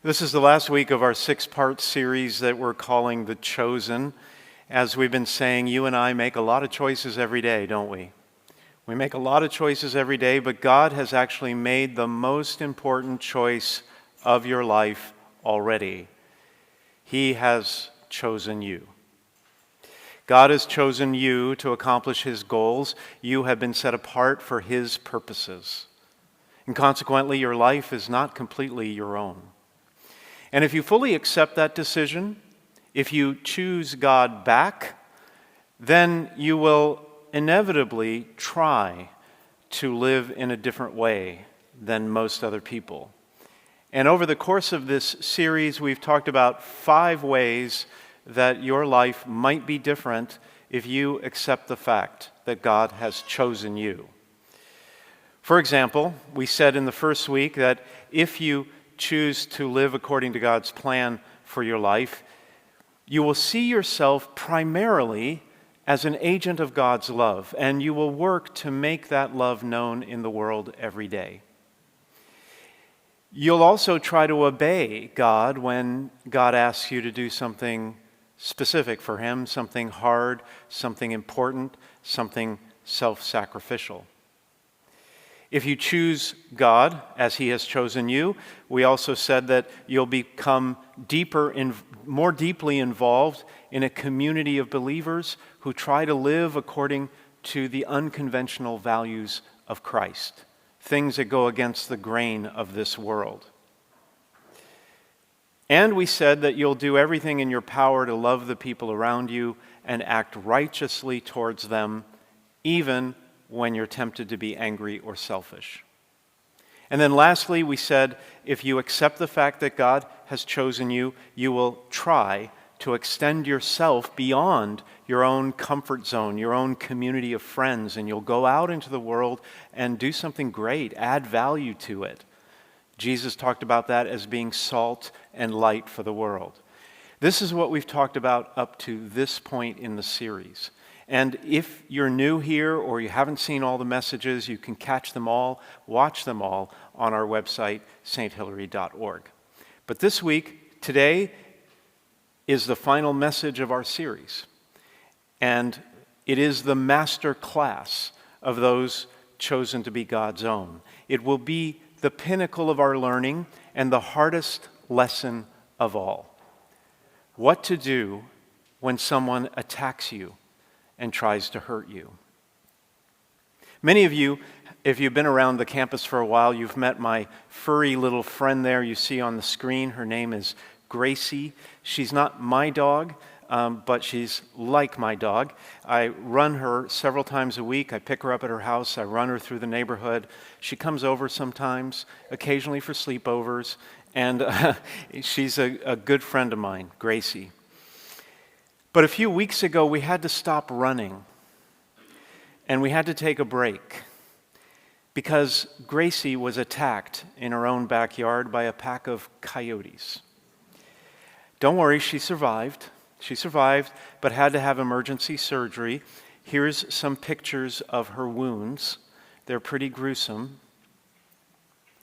This is the last week of our 6-part series that we're calling The Chosen. As we've been saying, you and I make a lot of choices every day, don't we? We make a lot of choices every day, but God has actually made the most important choice of your life already. He has chosen you. God has chosen you to accomplish His goals. You have been set apart for His purposes. And consequently, your life is not completely your own. And if you fully accept that decision, if you choose God back, then you will inevitably try to live in a different way than most other people. And over the course of this series, we've talked about 5 ways that your life might be different if you accept the fact that God has chosen you. For example, we said in the first week that if you choose to live according to God's plan for your life, you will see yourself primarily as an agent of God's love, and you will work to make that love known in the world every day. You'll also try to obey God when God asks you to do something specific for Him, something hard, something important, something self-sacrificial. If you choose God as He has chosen you, we also said that you'll become more deeply involved in a community of believers who try to live according to the unconventional values of Christ, things that go against the grain of this world. And we said that you'll do everything in your power to love the people around you and act righteously towards them, even when you're tempted to be angry or selfish. And then lastly, we said if you accept the fact that God has chosen you, you will try to extend yourself beyond your own comfort zone, your own community of friends, and you'll go out into the world and do something great, add value to it. Jesus talked about that as being salt and light for the world. This is what we've talked about up to this point in the series. And if you're new here or you haven't seen all the messages, you can catch them all, watch them all on our website, sthillary.org. But this week, today, is the final message of our series. And it is the master class of those chosen to be God's own. It will be the pinnacle of our learning and the hardest lesson of all. What to do when someone attacks you and tries to hurt you. Many of you, if you've been around the campus for a while, you've met my furry little friend there you see on the screen. Her name is Gracie. She's not my dog, but she's like my dog. I run her several times a week. I pick her up at her house. I run her through the neighborhood. She comes over sometimes, occasionally for sleepovers, and she's a good friend of mine, Gracie. But a few weeks ago, we had to stop running, and we had to take a break because Gracie was attacked in her own backyard by a pack of coyotes. Don't worry, she survived. She survived, but had to have emergency surgery. Here's some pictures of her wounds. They're pretty gruesome.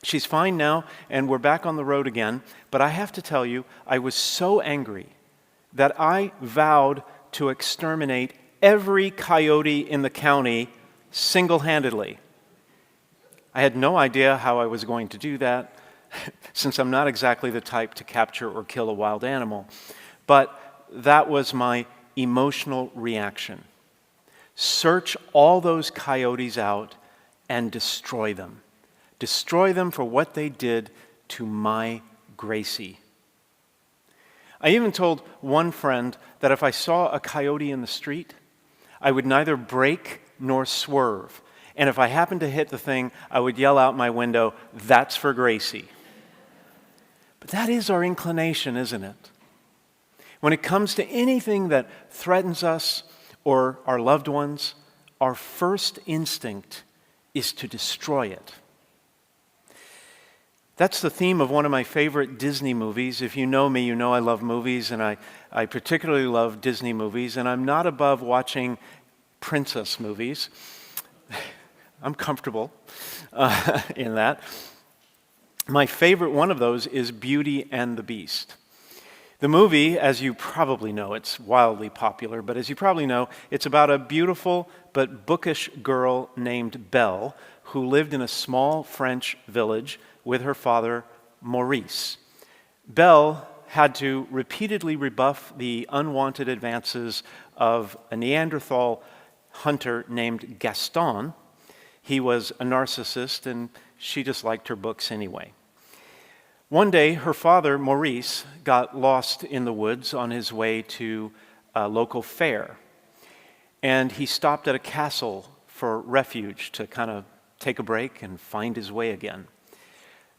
She's fine now, and we're back on the road again, but I have to tell you, I was so angry that I vowed to exterminate every coyote in the county single-handedly. I had no idea how I was going to do that, since I'm not exactly the type to capture or kill a wild animal. But that was my emotional reaction. Search all those coyotes out and destroy them. Destroy them for what they did to my Gracie. I even told one friend that if I saw a coyote in the street, I would neither brake nor swerve. And if I happened to hit the thing, I would yell out my window, "That's for Gracie." But that is our inclination, isn't it? When it comes to anything that threatens us or our loved ones, our first instinct is to destroy it. That's the theme of one of my favorite Disney movies. If you know me, you know I love movies, and I particularly love Disney movies, and I'm not above watching princess movies. I'm comfortable in that. My favorite one of those is Beauty and the Beast. The movie, as you probably know, it's wildly popular, but as you probably know, it's about a beautiful but bookish girl named Belle who lived in a small French village with her father, Maurice. Belle had to repeatedly rebuff the unwanted advances of a Neanderthal hunter named Gaston. He was a narcissist, and she just liked her books anyway. One day, her father, Maurice, got lost in the woods on his way to a local fair. And he stopped at a castle for refuge to kind of take a break and find his way again.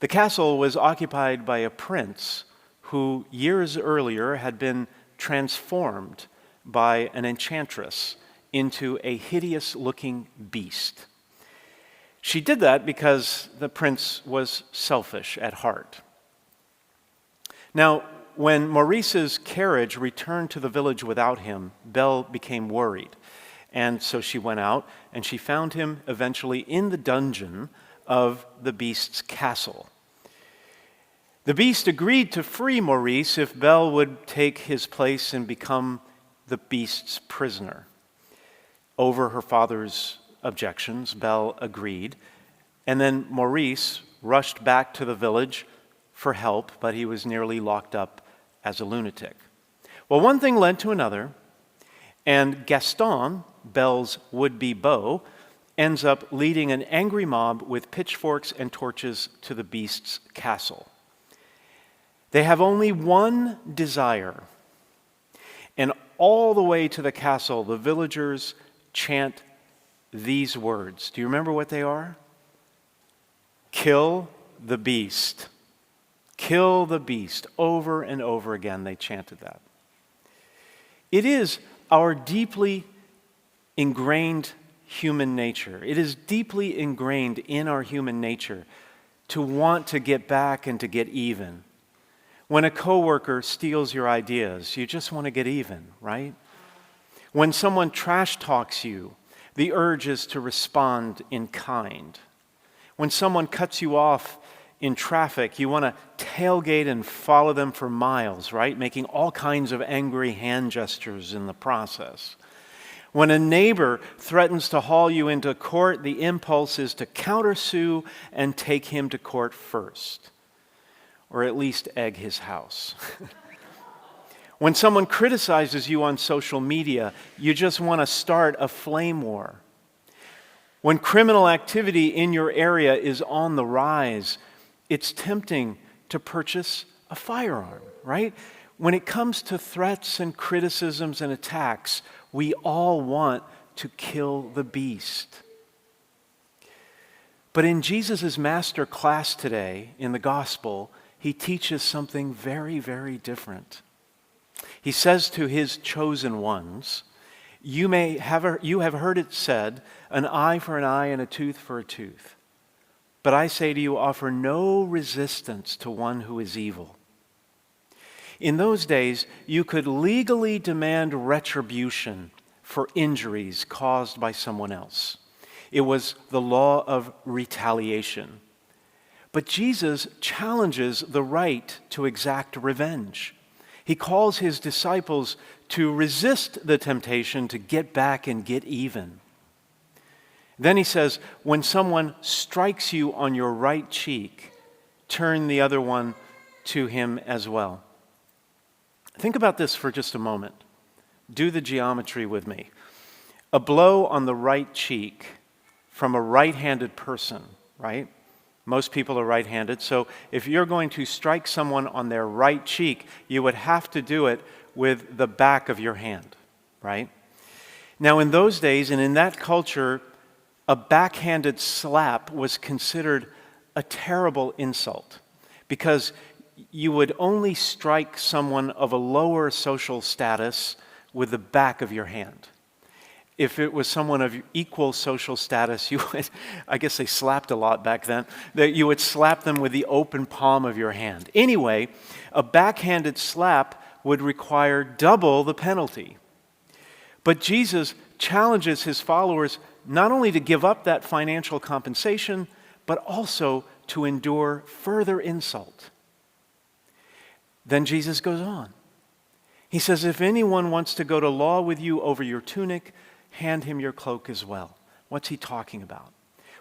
The castle was occupied by a prince who years earlier had been transformed by an enchantress into a hideous-looking beast. She did that because the prince was selfish at heart. Now, when Maurice's carriage returned to the village without him, Belle became worried. And so she went out, and she found him eventually in the dungeon of the beast's castle. The beast agreed to free Maurice if Belle would take his place and become the beast's prisoner. Over her father's objections, Belle agreed, and then Maurice rushed back to the village for help, but he was nearly locked up as a lunatic. Well, one thing led to another, and Gaston, Belle's would-be beau, ends up leading an angry mob with pitchforks and torches to the beast's castle. They have only one desire, and all the way to the castle, the villagers chant these words. Do you remember what they are? Kill the beast. Kill the beast. Over and over again, they chanted that. It is our deeply ingrained human nature. It is deeply ingrained in our human nature to want to get back and to get even. When a coworker steals your ideas, you just want to get even, right? When someone trash talks you, the urge is to respond in kind. When someone cuts you off in traffic, you want to tailgate and follow them for miles, right? Making all kinds of angry hand gestures in the process. When a neighbor threatens to haul you into court, the impulse is to countersue and take him to court first, or at least egg his house. When someone criticizes you on social media, you just want to start a flame war. When criminal activity in your area is on the rise, it's tempting to purchase a firearm, right? When it comes to threats and criticisms and attacks, we all want to kill the beast. But in Jesus' master class today, in the gospel, he teaches something very, very different. He says to his chosen ones, you have heard it said, an eye for an eye and a tooth for a tooth. But I say to you, offer no resistance to one who is evil. In those days, you could legally demand retribution for injuries caused by someone else. It was the law of retaliation. But Jesus challenges the right to exact revenge. He calls his disciples to resist the temptation to get back and get even. Then he says, when someone strikes you on your right cheek, turn the other one to him as well. Think about this for just a moment. Do the geometry with me. A blow on the right cheek from a right-handed person, right? Most people are right-handed, so if you're going to strike someone on their right cheek, you would have to do it with the back of your hand, right? Now, in those days and in that culture, a backhanded slap was considered a terrible insult because you would only strike someone of a lower social status with the back of your hand. If it was someone of equal social status, you would, I guess they slapped a lot back then, that you would slap them with the open palm of your hand. Anyway, a backhanded slap would require double the penalty. But Jesus challenges his followers not only to give up that financial compensation, but also to endure further insult. Then Jesus goes on. He says, if anyone wants to go to law with you over your tunic, hand him your cloak as well. What's he talking about?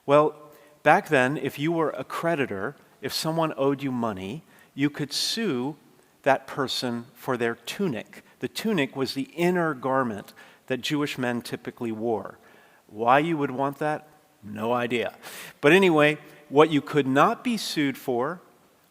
Well, back then, if you were a creditor, if someone owed you money, you could sue that person for their tunic. The tunic was the inner garment that Jewish men typically wore. Why you would want that? No idea. But anyway, what you could not be sued for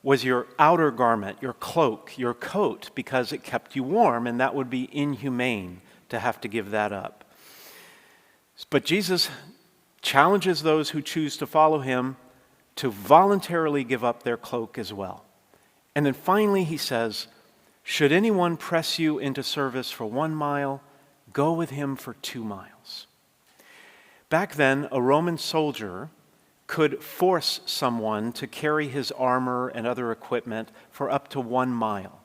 was your outer garment, your cloak, your coat, because it kept you warm, and that would be inhumane to have to give that up. But Jesus challenges those who choose to follow him to voluntarily give up their cloak as well. And then finally he says, should anyone press you into service for 1 mile, go with him for 2 miles. Back then, a Roman soldier could force someone to carry his armor and other equipment for up to 1 mile,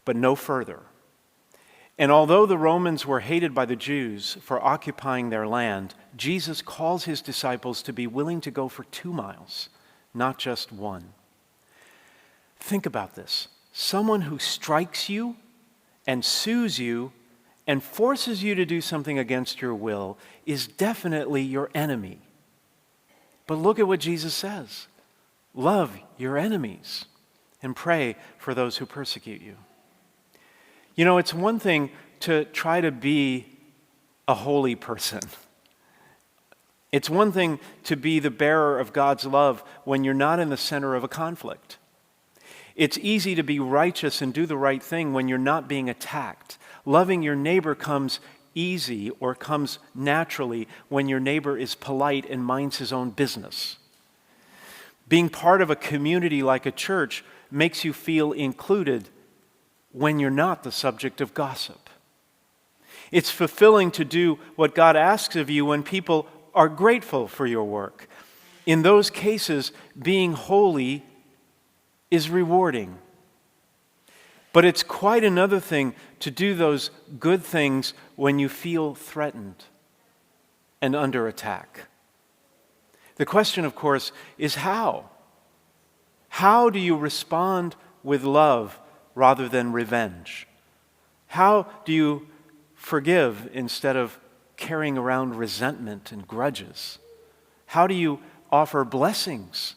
but no further. And although the Romans were hated by the Jews for occupying their land, Jesus calls his disciples to be willing to go for 2 miles, not just 1. Think about this. Someone who strikes you and sues you and forces you to do something against your will is definitely your enemy. But look at what Jesus says. Love your enemies and pray for those who persecute you. You know, it's one thing to try to be a holy person. It's one thing to be the bearer of God's love when you're not in the center of a conflict. It's easy to be righteous and do the right thing when you're not being attacked. Loving your neighbor comes easy or comes naturally when your neighbor is polite and minds his own business. Being part of a community like a church makes you feel included when you're not the subject of gossip. It's fulfilling to do what God asks of you when people are grateful for your work. In those cases, being holy is rewarding. But it's quite another thing to do those good things when you feel threatened and under attack. The question, of course, is how? How do you respond with love rather than revenge? How do you forgive instead of carrying around resentment and grudges? How do you offer blessings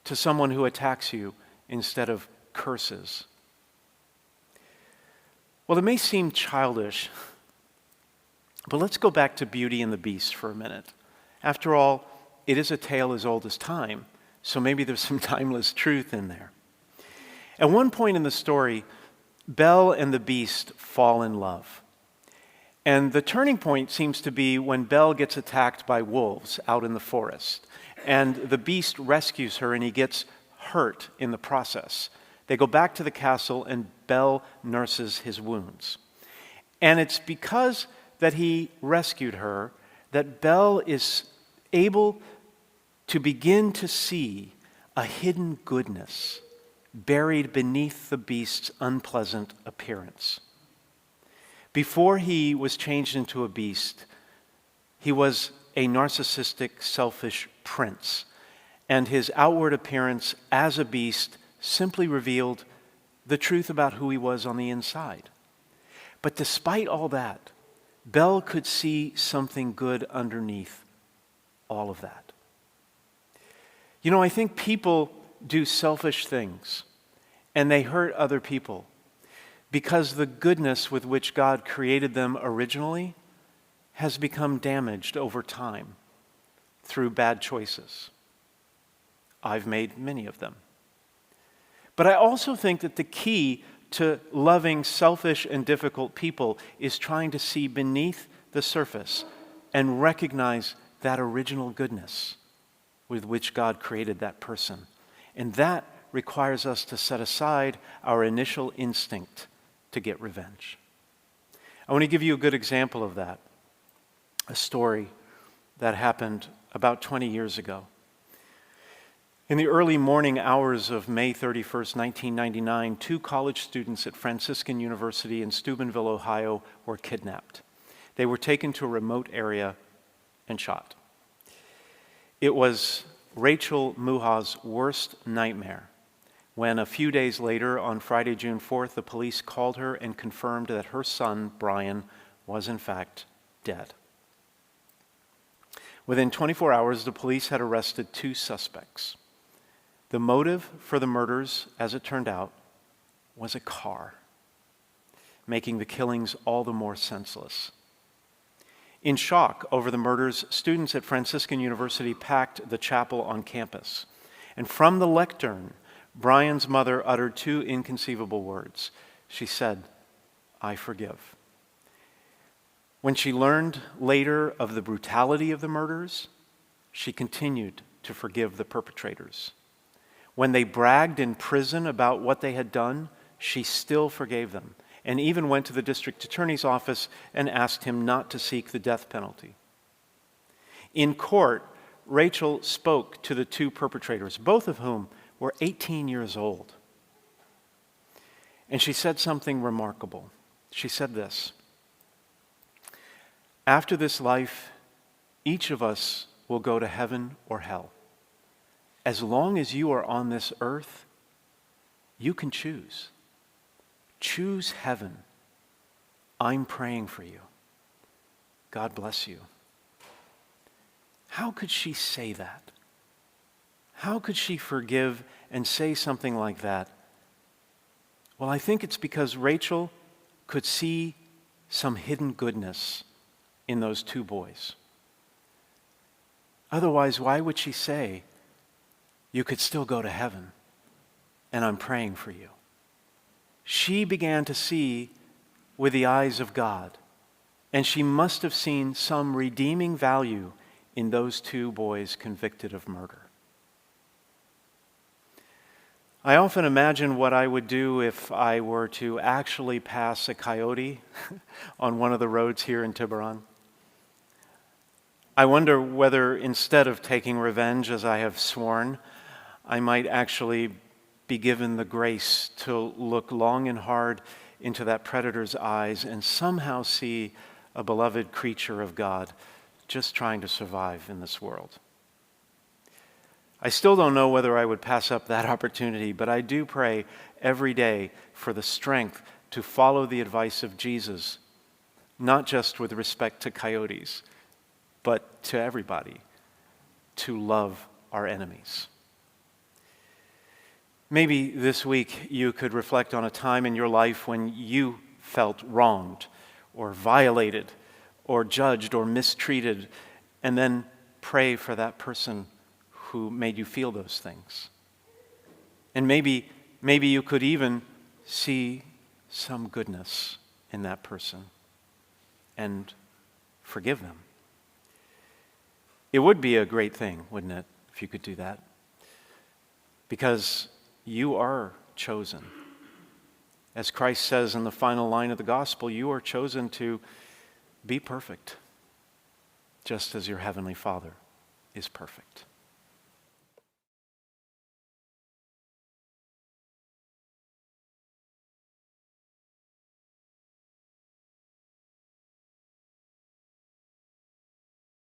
to someone who attacks you instead of curses? Well, it may seem childish, but let's go back to Beauty and the Beast for a minute. After all, it is a tale as old as time, so maybe there's some timeless truth in there. At one point in the story, Belle and the Beast fall in love. And the turning point seems to be when Belle gets attacked by wolves out in the forest. And the Beast rescues her and he gets hurt in the process. They go back to the castle and Belle nurses his wounds. And it's because that he rescued her that Belle is able to begin to see a hidden goodness buried beneath the beast's unpleasant appearance. Before he was changed into a beast, he was a narcissistic, selfish prince, and his outward appearance as a beast simply revealed the truth about who he was on the inside. But despite all that, Belle could see something good underneath all of that. You know, I think people do selfish things, and they hurt other people because the goodness with which God created them originally has become damaged over time through bad choices. I've made many of them. But I also think that the key to loving selfish and difficult people is trying to see beneath the surface and recognize that original goodness with which God created that person. And that requires us to set aside our initial instinct to get revenge. I want to give you a good example of that, a story that happened about 20 years ago. In the early morning hours of May 31st, 1999, 2 college students at Franciscan University in Steubenville, Ohio, were kidnapped. They were taken to a remote area and shot. It was Rachel Muha's worst nightmare when a few days later, on Friday, June 4th, the police called her and confirmed that her son, Brian, was in fact dead. Within 24 hours, the police had arrested 2 suspects. The motive for the murders, as it turned out, was a car, making the killings all the more senseless. In shock over the murders, students at Franciscan University packed the chapel on campus. And from the lectern, Brian's mother uttered 2 inconceivable words. She said, "I forgive." When she learned later of the brutality of the murders, she continued to forgive the perpetrators. When they bragged in prison about what they had done, she still forgave them, and even went to the district attorney's office and asked him not to seek the death penalty. In court, Rachel spoke to the 2 perpetrators, both of whom were 18 years old. And she said something remarkable. She said this: "After this life, each of us will go to heaven or hell. As long as you are on this earth, you can choose. Choose heaven. I'm praying for you. God bless you." How could she say that? How could she forgive and say something like that? Well, I think it's because Rachel could see some hidden goodness in those 2 boys. Otherwise, why would she say, "You could still go to heaven, and I'm praying for you"? She began to see with the eyes of God, and she must have seen some redeeming value in those 2 boys convicted of murder. I often imagine what I would do if I were to actually pass a coyote on one of the roads here in Tiburon. I wonder whether instead of taking revenge as I have sworn, I might actually be given the grace to look long and hard into that predator's eyes and somehow see a beloved creature of God just trying to survive in this world. I still don't know whether I would pass up that opportunity, but I do pray every day for the strength to follow the advice of Jesus, not just with respect to coyotes, but to everybody, to love our enemies. Maybe this week you could reflect on a time in your life when you felt wronged or violated or judged or mistreated, and then pray for that person who made you feel those things. And maybe you could even see some goodness in that person and forgive them. It would be a great thing, wouldn't it, if you could do that? Because you are chosen. As Christ says in the final line of the gospel, you are chosen to be perfect, just as your heavenly Father is perfect.